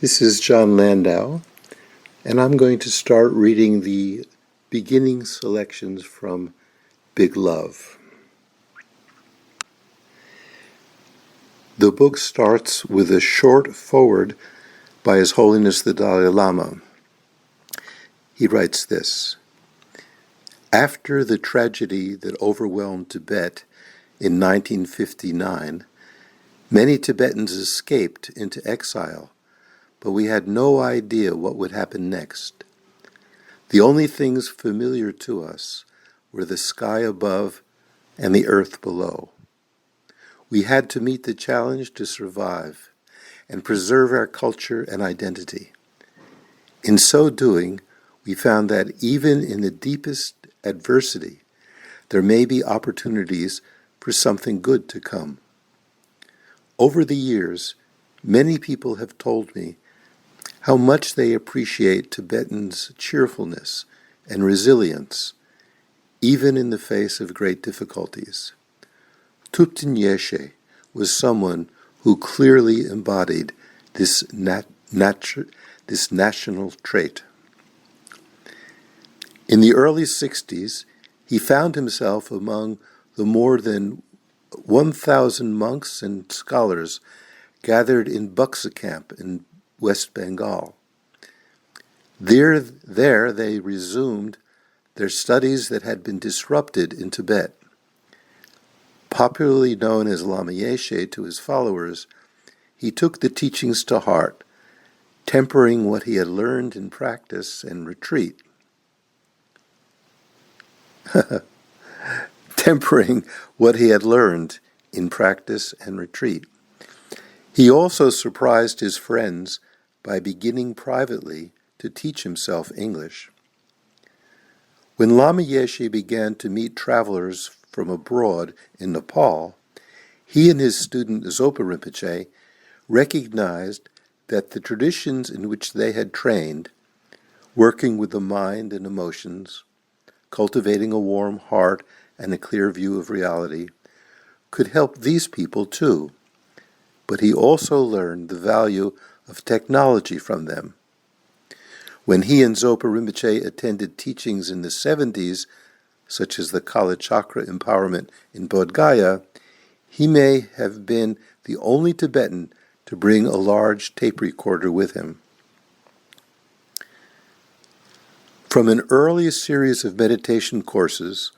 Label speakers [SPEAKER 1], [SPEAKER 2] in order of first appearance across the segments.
[SPEAKER 1] This is John Landau, and I'm going to start reading the beginning selections from Big Love. The book starts with a short foreword by His Holiness the Dalai Lama. He writes this: "After the tragedy that overwhelmed Tibet in 1959, many Tibetans escaped into exile, but we had no idea what would happen next. The only things familiar to us were the sky above and the earth below. We had to meet the challenge to survive and preserve our culture and identity. In so doing, we found that even in the deepest adversity, there may be opportunities for something good to come. Over the years, many people have told me how much they appreciate Tibetans' cheerfulness and resilience, even in the face of great difficulties. Thupten Yeshe was someone who clearly embodied this national trait. In the early 60s, he found himself among the more than 1,000 monks and scholars gathered in Buxa Camp in West Bengal. There they resumed their studies that had been disrupted in Tibet. Popularly known as Lama Yeshe to his followers, he took the teachings to heart, tempering what he had learned in practice and retreat. Tempering what he had learned in practice and retreat. He also surprised his friends by beginning privately to teach himself English. When Lama Yeshe began to meet travelers from abroad in Nepal, he and his student Zopa Rinpoche recognized that the traditions in which they had trained, working with the mind and emotions, cultivating a warm heart and a clear view of reality, could help these people too. But he also learned the value of technology from them. When he and Zopa Rinpoche attended teachings in the 70s, such as the Kala Chakra empowerment in Bodh Gaya, he may have been the only Tibetan to bring a large tape recorder with him. From an early series of meditation courses,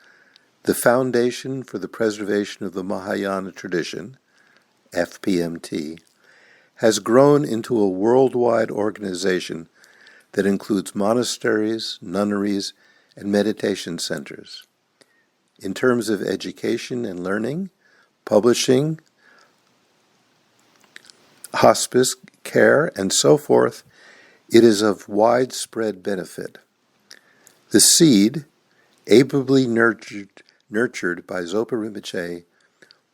[SPEAKER 1] the Foundation for the Preservation of the Mahayana Tradition, FPMT, has grown into a worldwide organization that includes monasteries, nunneries, and meditation centers. In terms of education and learning, publishing, hospice, care, and so forth, it is of widespread benefit. The seed, ably nurtured by Zopa Rinpoche,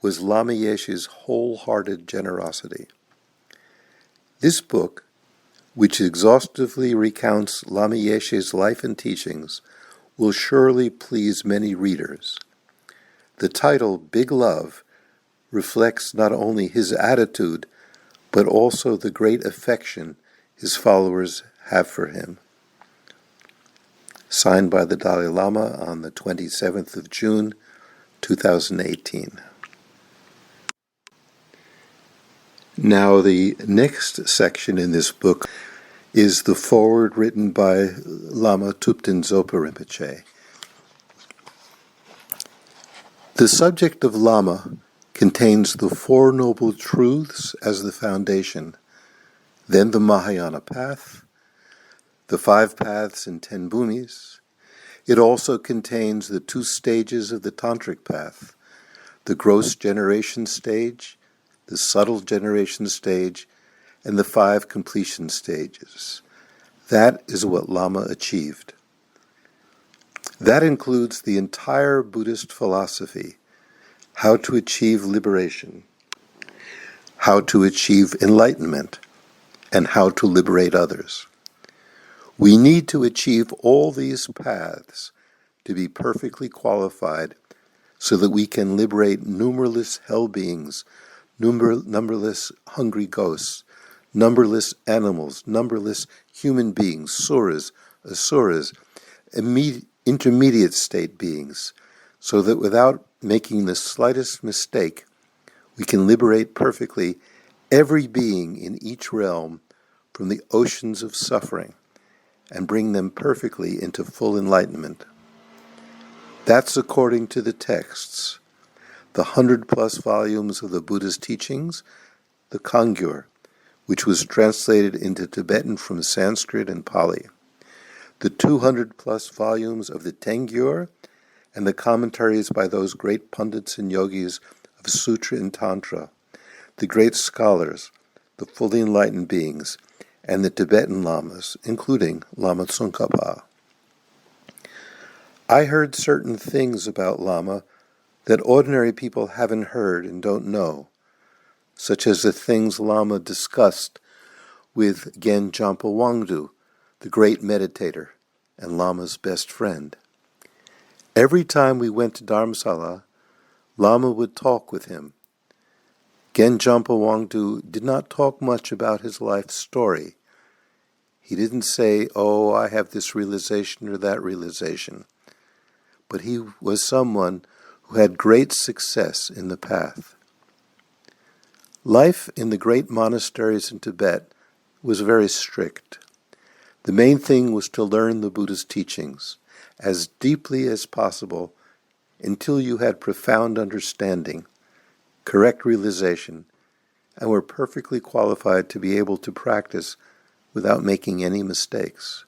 [SPEAKER 1] was Lama Yeshe's wholehearted generosity. This book, which exhaustively recounts Lama Yeshe's life and teachings, will surely please many readers. The title, Big Love, reflects not only his attitude, but also the great affection his followers have for him. Signed by the Dalai Lama on the 27th of June, 2018. Now, the next section in this book is the foreword written by Lama Thupten Zopa Rinpoche. The subject of Lama contains the Four Noble Truths as the foundation, then the Mahayana Path, the 5 Paths and 10 Bhumis. It also contains the 2 stages of the Tantric Path, the gross generation stage, the subtle generation stage, and the 5 completion stages. That is what Lama achieved. That includes the entire Buddhist philosophy, how to achieve liberation, how to achieve enlightenment, and how to liberate others. We need to achieve all these paths to be perfectly qualified so that we can liberate numberless hell beings, numberless hungry ghosts, numberless animals, numberless human beings, suras, asuras, intermediate state beings, so that without making the slightest mistake, we can liberate perfectly every being in each realm from the oceans of suffering and bring them perfectly into full enlightenment. That's according to the texts, the 100+ volumes of the Buddha's teachings, the Kangyur, which was translated into Tibetan from Sanskrit and Pali, the 200+ volumes of the Tengyur, and the commentaries by those great pundits and yogis of Sutra and Tantra, the great scholars, the fully enlightened beings, and the Tibetan lamas, including Lama Tsongkhapa. I heard certain things about Lama that ordinary people haven't heard and don't know, such as the things Lama discussed with Gen Jampa Wangdu, the great meditator and Lama's best friend. Every time we went to Dharamsala, Lama would talk with him. Gen Jampa Wangdu did not talk much about his life story. He didn't say, "Oh, I have this realization or that realization." But he was someone who had great success in the path. Life in the great monasteries in Tibet was very strict. The main thing was to learn the Buddha's teachings as deeply as possible until you had profound understanding, correct realization, and were perfectly qualified to be able to practice without making any mistakes.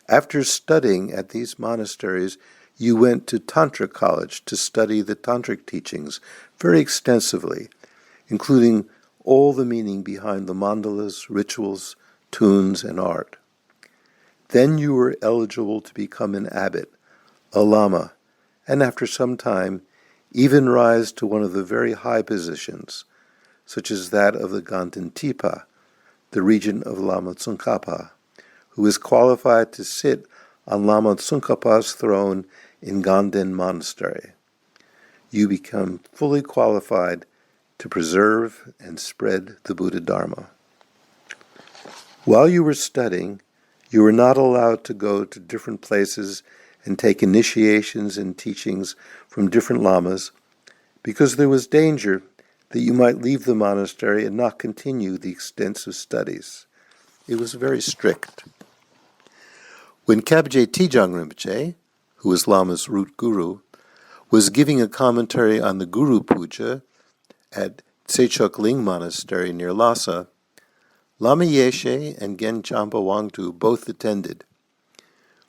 [SPEAKER 1] After studying at these monasteries, you went to Tantra College to study the Tantric teachings very extensively, including all the meaning behind the mandalas, rituals, tunes, and art. Then you were eligible to become an abbot, a lama, and after some time, even rise to one of the very high positions, such as that of the Ganden Tipa, the regent of Lama Tsongkhapa, who is qualified to sit on Lama Tsongkhapa's throne in Ganden Monastery. You become fully qualified to preserve and spread the Buddha Dharma. While you were studying, you were not allowed to go to different places and take initiations and teachings from different lamas, because there was danger that you might leave the monastery and not continue the extensive studies. It was very strict. When Kabje Tijang Rinpoche, who was Lama's root guru, was giving a commentary on the Guru Puja at Tsechok Ling Monastery near Lhasa, Lama Yeshe and Gen Jampa Wangdu both attended.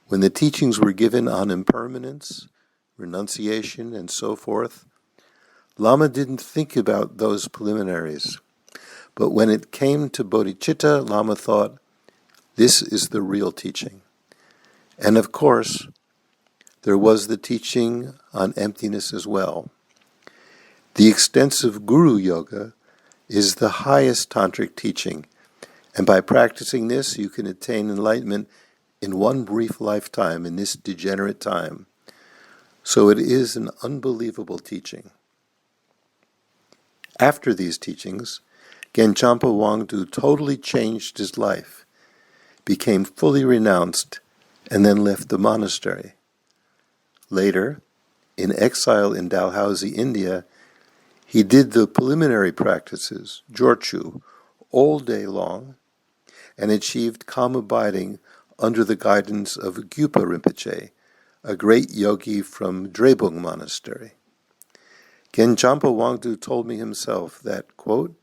[SPEAKER 1] When the teachings were given on impermanence, renunciation, and so forth, Lama didn't think about those preliminaries. But when it came to bodhicitta, Lama thought, this is the real teaching. And of course, there was the teaching on emptiness as well. The extensive Guru Yoga is the highest tantric teaching, and by practicing this, you can attain enlightenment in one brief lifetime, in this degenerate time. So it is an unbelievable teaching. After these teachings, Gen Jampa Wangdu totally changed his life, became fully renounced, and then left the monastery. Later, in exile in Dalhousie, India, he did the preliminary practices, Jorchu, all day long, and achieved calm abiding under the guidance of Gyupa Rinpoche, a great yogi from Drebung Monastery. Gen Jampa Wangdu told me himself that, quote,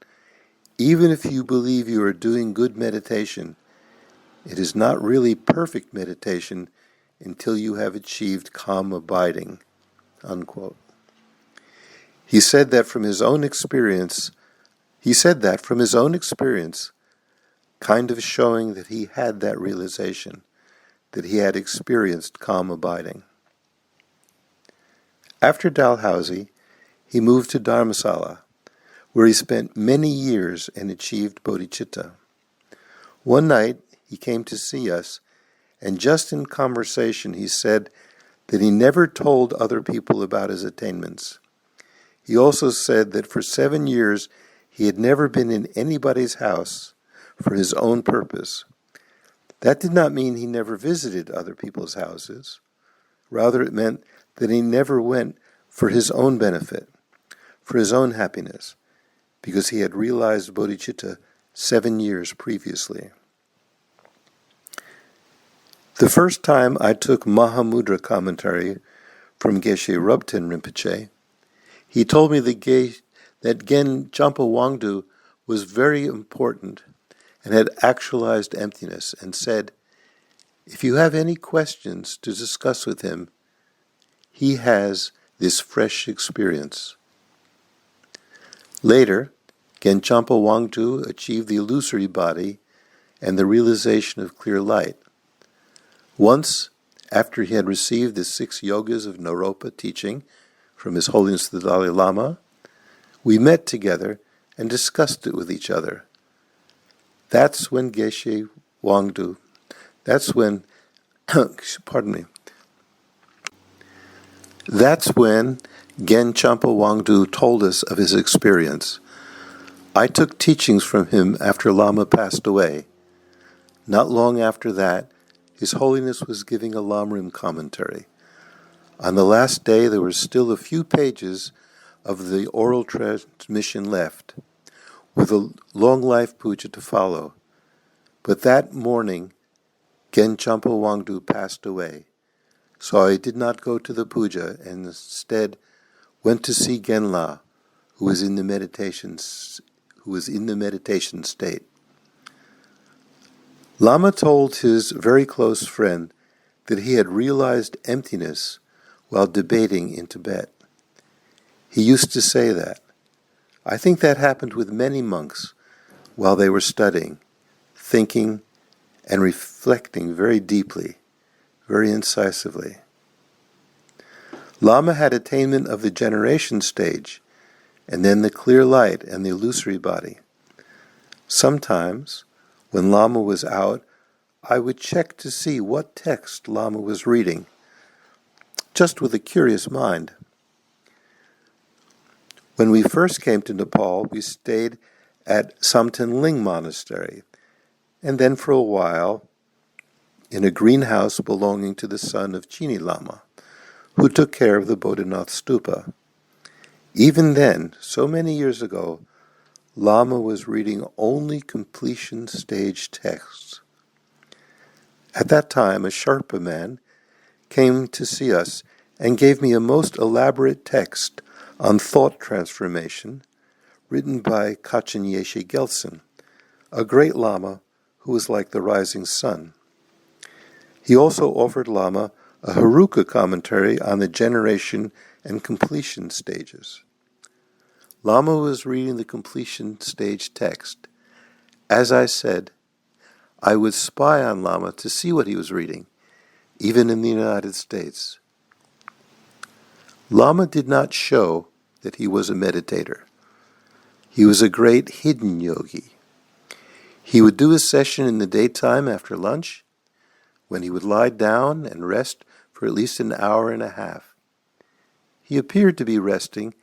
[SPEAKER 1] even if you believe you are doing good meditation, it is not really perfect meditation until you have achieved calm abiding, unquote. He said that from his own experience, kind of showing that he had that realization, that he had experienced calm abiding. After Dalhousie, he moved to Dharamsala, where he spent many years and achieved bodhicitta. One night, he came to see us, and just in conversation he said that he never told other people about his attainments. He also said that for 7 years he had never been in anybody's house for his own purpose. That did not mean he never visited other people's houses. Rather, it meant that he never went for his own benefit, for his own happiness, because he had realized bodhicitta 7 years previously. The first time I took Mahamudra commentary from Geshe Rubten Rinpoche, he told me that Gen Champa Wangdu was very important and had actualized emptiness, and said, if you have any questions to discuss with him, he has this fresh experience. Later, Gen Champa Wangdu achieved the illusory body and the realization of clear light. Once, after he had received the 6 yogas of Naropa teaching from His Holiness the Dalai Lama, we met together and discussed it with each other. That's when Geshe Wangdu, that's when Gen Champa Wangdu told us of his experience. I took teachings from him after Lama passed away. Not long after that, His Holiness was giving a Lamrim commentary. On the last day, there were still a few pages of the oral transmission left, with a long life puja to follow. But that morning, Gen Champa Wangdu passed away, so I did not go to the puja and instead went to see Genla, who was in the meditation state. Lama told his very close friend that he had realized emptiness while debating in Tibet. He used to say that. I think that happened with many monks while they were studying, thinking and reflecting very deeply, very incisively. Lama had attainment of the generation stage, and then the clear light and the illusory body. Sometimes, when Lama was out, I would check to see what text Lama was reading, just with a curious mind. When we first came to Nepal, we stayed at Samten Ling Monastery, and then for a while in a greenhouse belonging to the son of Chini Lama, who took care of the Bodhinath Stupa. Even then, so many years ago, Lama was reading only completion stage texts. At that time, a Sherpa man came to see us and gave me a most elaborate text on thought transformation, written by Kachin Yeshe Gelsen, a great Lama who was like the rising sun. He also offered Lama a Haruka commentary on the generation and completion stages. Lama was reading the completion stage text. As I said, I would spy on Lama to see what he was reading, even in the United States. Lama did not show that he was a meditator. He was a great hidden yogi. He would do his session in the daytime after lunch, when he would lie down and rest for at least an hour and a half. He appeared to be resting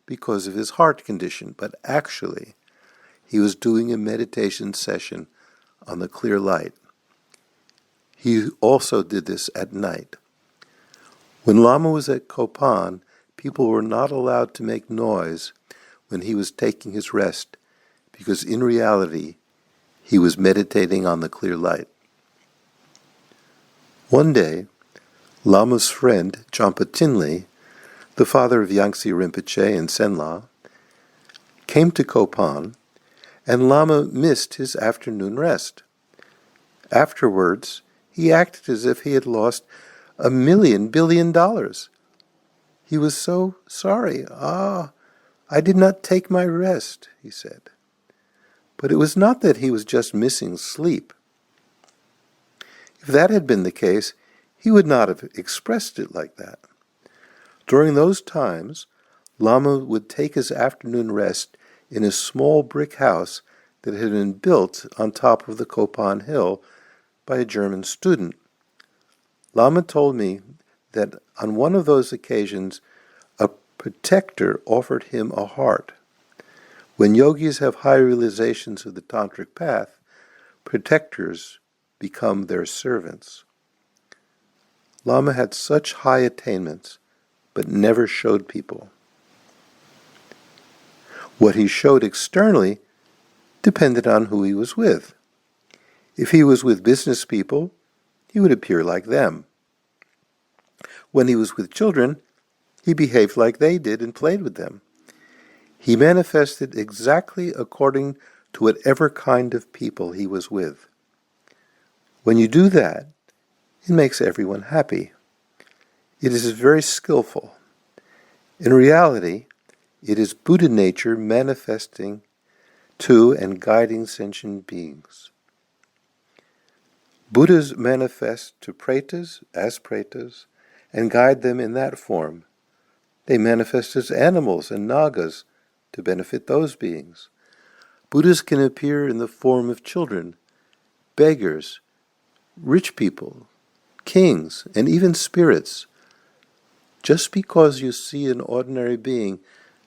[SPEAKER 1] because of his heart condition, but actually he was doing a meditation session on the clear light. He also did this at night. When Lama was at Kopan, people were not allowed to make noise when he was taking his rest, because in reality, he was meditating on the clear light. One day, Lama's friend, Champa Tinley, the father of Yangtze Rinpoche and Senla, came to Kopan, and Lama missed his afternoon rest. Afterwards, he acted as if he had lost $1 billion. He was so sorry. I did not take my rest, he said. But it was not that he was just missing sleep. If that had been the case, he would not have expressed it like that. During those times, Lama would take his afternoon rest in a small brick house that had been built on top of the Kopan Hill by a German student. Lama told me that on one of those occasions, a protector offered him a heart. When yogis have high realizations of the tantric path, protectors become their servants. Lama had such high attainments, but never showed people. What he showed externally depended on who he was with. If he was with business people, he would appear like them. When he was with children, he behaved like they did and played with them. He manifested exactly according to whatever kind of people he was with. When you do that, it makes everyone happy. It is very skillful. In reality, it is Buddha nature manifesting to and guiding sentient beings. Buddhas manifest to pretas as pretas and guide them in that form. They manifest as animals and nagas to benefit those beings. Buddhas can appear in the form of children, beggars, rich people, kings, and even spirits. Just because you see an ordinary being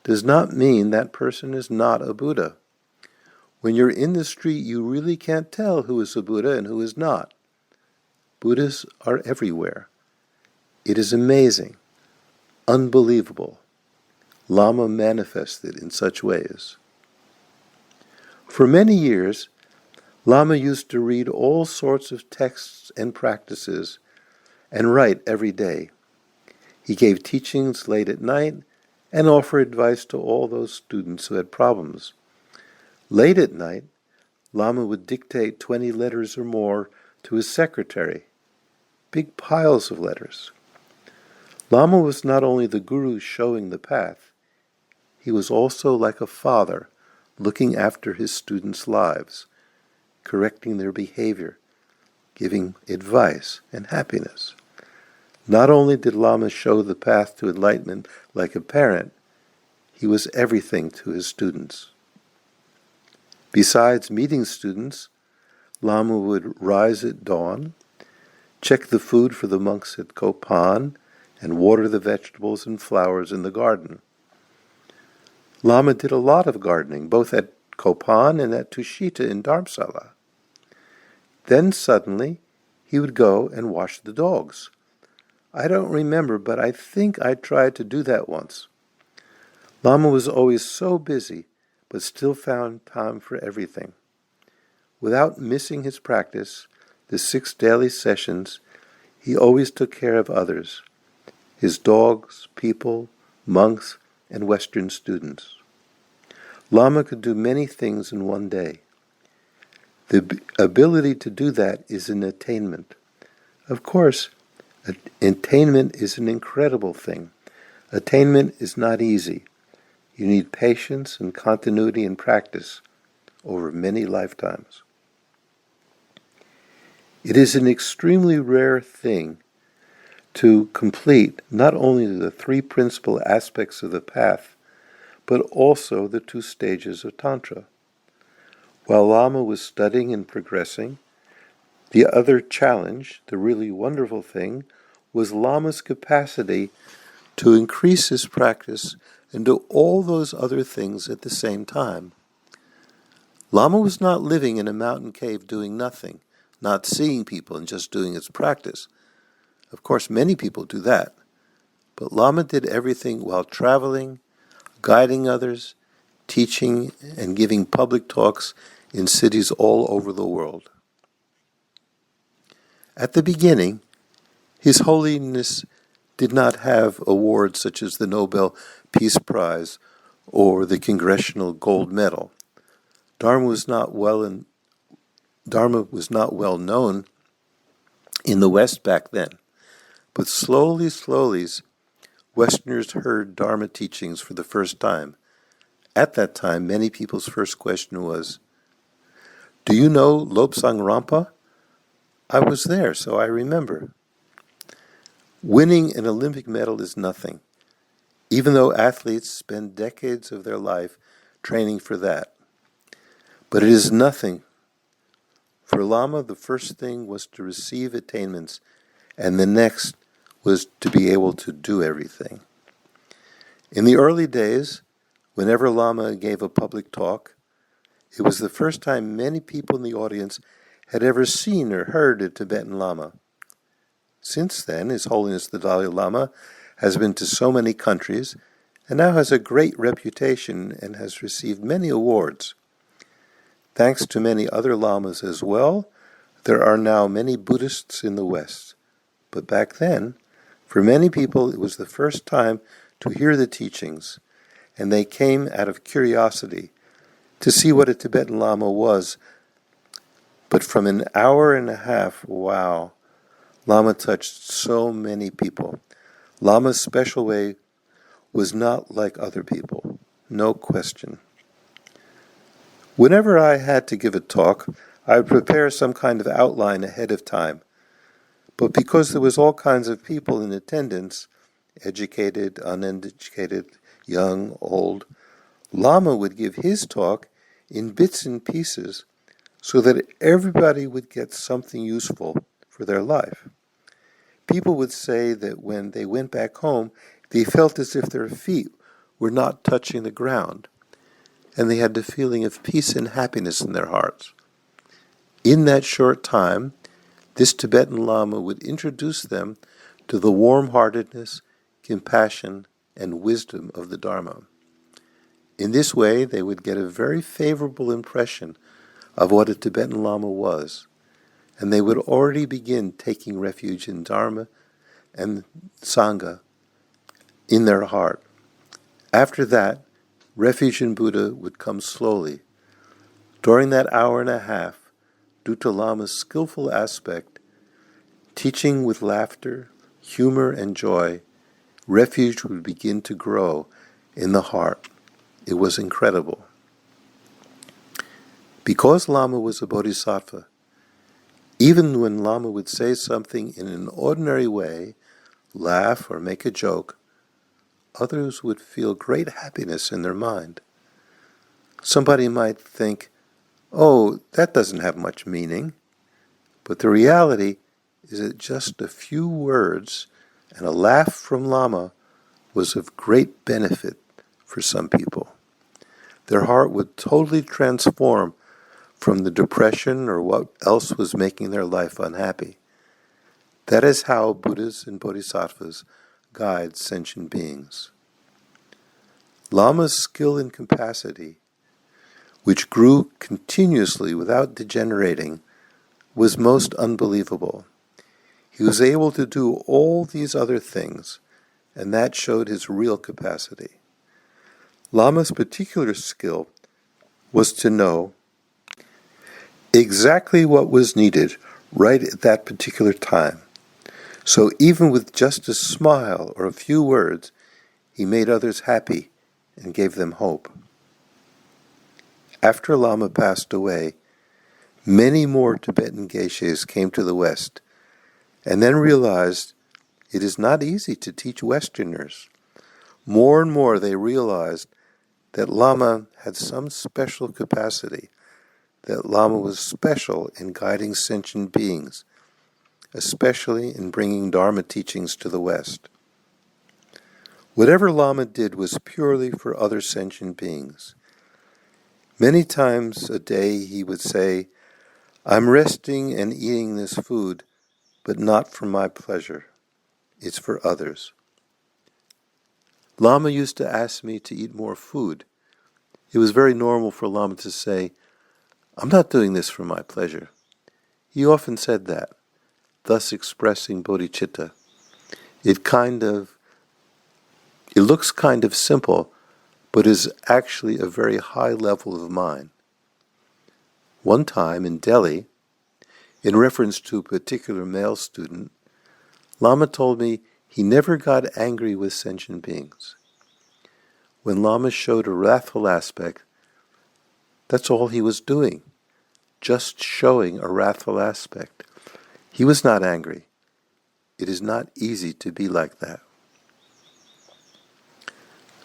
[SPEAKER 1] does not mean that person is not a Buddha. When you're in the street, you really can't tell who is a Buddha and who is not. Buddhas are everywhere. It is amazing, unbelievable. Lama manifested in such ways. For many years, Lama used to read all sorts of texts and practices and write every day. He gave teachings late at night and offered advice to all those students who had problems. Late at night, Lama would dictate 20 letters or more to his secretary, big piles of letters. Lama was not only the guru showing the path, he was also like a father looking after his students' lives, correcting their behavior, giving advice and happiness. Not only did Lama show the path to enlightenment like a parent, he was everything to his students. Besides meeting students, Lama would rise at dawn, check the food for the monks at Kopan, and water the vegetables and flowers in the garden. Lama did a lot of gardening, both at Kopan and at Tushita in Dharamsala. Then suddenly, he would go and wash the dogs. I don't remember, but I think I tried to do that once. Lama was always so busy, but still found time for everything. Without missing his practice, the 6 daily sessions, he always took care of others, his dogs, people, monks, and Western students. Lama could do many things in one day. The ability to do that is an attainment. Of course, attainment is an incredible thing. Attainment is not easy. You need patience and continuity in practice over many lifetimes. It is an extremely rare thing to complete not only the 3 principal aspects of the path, but also the 2 stages of Tantra. While Lama was studying and progressing, the other challenge, the really wonderful thing, was Lama's capacity to increase his practice and do all those other things at the same time. Lama was not living in a mountain cave doing nothing, not seeing people and just doing his practice. Of course, many people do that. But Lama did everything while traveling, guiding others, teaching, and giving public talks in cities all over the world. At the beginning, His Holiness did not have awards such as the Nobel Peace Prize or the Congressional Gold Medal. Dharma was not well known in the West back then. But slowly, Westerners heard Dharma teachings for the first time. At that time, many people's first question was, "Do you know Lobsang Rampa?" I was there, so I remember. Winning an Olympic medal is nothing, even though athletes spend decades of their life training for that. But it is nothing. For Lama, the first thing was to receive attainments, and the next was to be able to do everything. In the early days, whenever Lama gave a public talk, it was the first time many people in the audience had ever seen or heard a Tibetan Lama. Since then, His Holiness the Dalai Lama has been to so many countries and now has a great reputation and has received many awards. Thanks to many other Lamas as well, there are now many Buddhists in the West. But back then, for many people, it was the first time to hear the teachings, and they came out of curiosity to see what a Tibetan Lama was. But from an hour and a half, wow, Lama touched so many people. Lama's special way was not like other people, no question. Whenever I had to give a talk, I would prepare some kind of outline ahead of time. But because there was all kinds of people in attendance, educated, uneducated, young, old, Lama would give his talk in bits and pieces so that everybody would get something useful for their life. People would say that when they went back home, they felt as if their feet were not touching the ground, and they had the feeling of peace and happiness in their hearts. In that short time, this Tibetan Lama would introduce them to the warm-heartedness, compassion, and wisdom of the Dharma. In this way, they would get a very favorable impression of what a Tibetan Lama was, and they would already begin taking refuge in Dharma and Sangha in their heart. After that, refuge in Buddha would come slowly. During that hour and a half, due to Lama's skillful aspect, teaching with laughter, humor, and joy, refuge would begin to grow in the heart. It was incredible. Because Lama was a bodhisattva, even when Lama would say something in an ordinary way, laugh or make a joke, others would feel great happiness in their mind. Somebody might think, oh, that doesn't have much meaning. But the reality is that just a few words and a laugh from Lama was of great benefit for some people. Their heart would totally transform from the depression or what else was making their life unhappy. That is how Buddhas and Bodhisattvas guide sentient beings. Lama's skill and capacity, which grew continuously without degenerating, was most unbelievable. He was able to do all these other things, and that showed his real capacity. Lama's particular skill was to know exactly what was needed right at that particular time. So even with just a smile or a few words, he made others happy and gave them hope. After Lama passed away, many more Tibetan geshes came to the West and then realized it is not easy to teach Westerners. More and more they realized that Lama had some special capacity, that Lama was special in guiding sentient beings, especially in bringing Dharma teachings to the West. Whatever Lama did was purely for other sentient beings. Many times a day he would say, I'm resting and eating this food, but not for my pleasure. It's for others. Lama used to ask me to eat more food. It was very normal for Lama to say, I'm not doing this for my pleasure. He often said that, thus expressing bodhicitta. It looks kind of simple, but is actually a very high level of mind. One time in Delhi, in reference to a particular male student, Lama told me he never got angry with sentient beings. When Lama showed a wrathful aspect, that's all he was doing, just showing a wrathful aspect. He was not angry. It is not easy to be like that.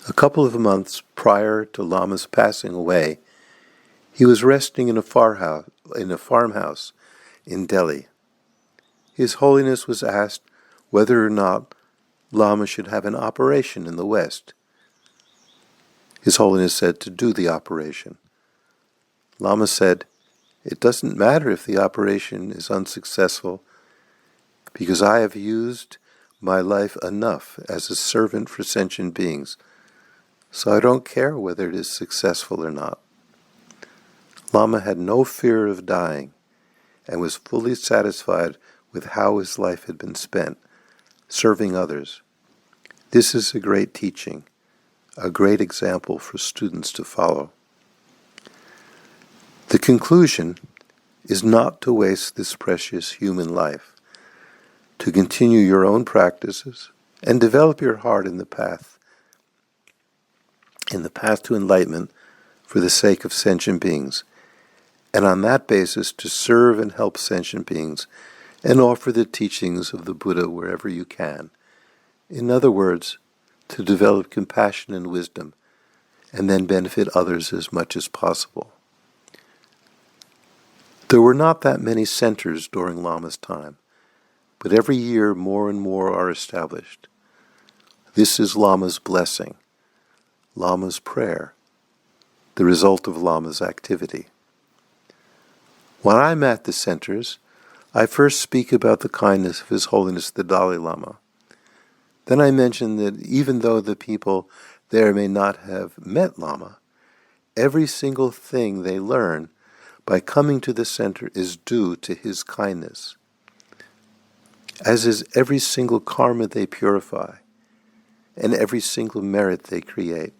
[SPEAKER 1] A couple of months prior to Lama's passing away, he was resting in a farmhouse in Delhi. His Holiness was asked whether or not Lama should have an operation in the West. His Holiness said to do the operation. Lama said, "It doesn't matter if the operation is unsuccessful, because I have used my life enough as a servant for sentient beings, so I don't care whether it is successful or not." Lama had no fear of dying and was fully satisfied with how his life had been spent, serving others. This is a great teaching, a great example for students to follow. The conclusion is not to waste this precious human life, to continue your own practices and develop your heart in the path to enlightenment for the sake of sentient beings, and on that basis to serve and help sentient beings and offer the teachings of the Buddha wherever you can. In other words, to develop compassion and wisdom, and then benefit others as much as possible. There were not that many centers during Lama's time, but every year more and more are established. This is Lama's blessing, Lama's prayer, the result of Lama's activity. When I'm at the centers, I first speak about the kindness of His Holiness the Dalai Lama. Then I mention that even though the people there may not have met Lama, every single thing they learn by coming to the center is due to his kindness, as is every single karma they purify and every single merit they create.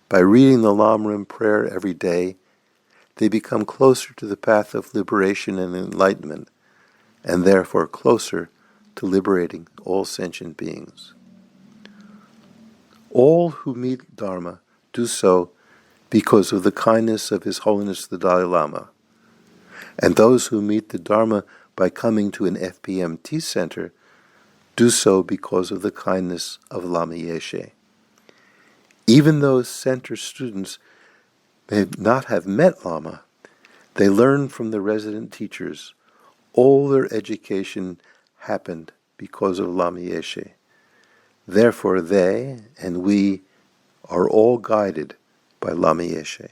[SPEAKER 1] By reading the Lamrim prayer every day, they become closer to the path of liberation and enlightenment, and therefore closer to liberating all sentient beings. All who meet Dharma do so because of the kindness of His Holiness the Dalai Lama, and those who meet the Dharma by coming to an FPMT center do so because of the kindness of Lama Yeshe. Even though center students may not have met Lama, they learn from the resident teachers. All their education happened because of Lama Yeshe. Therefore they and we are all guided by Lama Yeshe.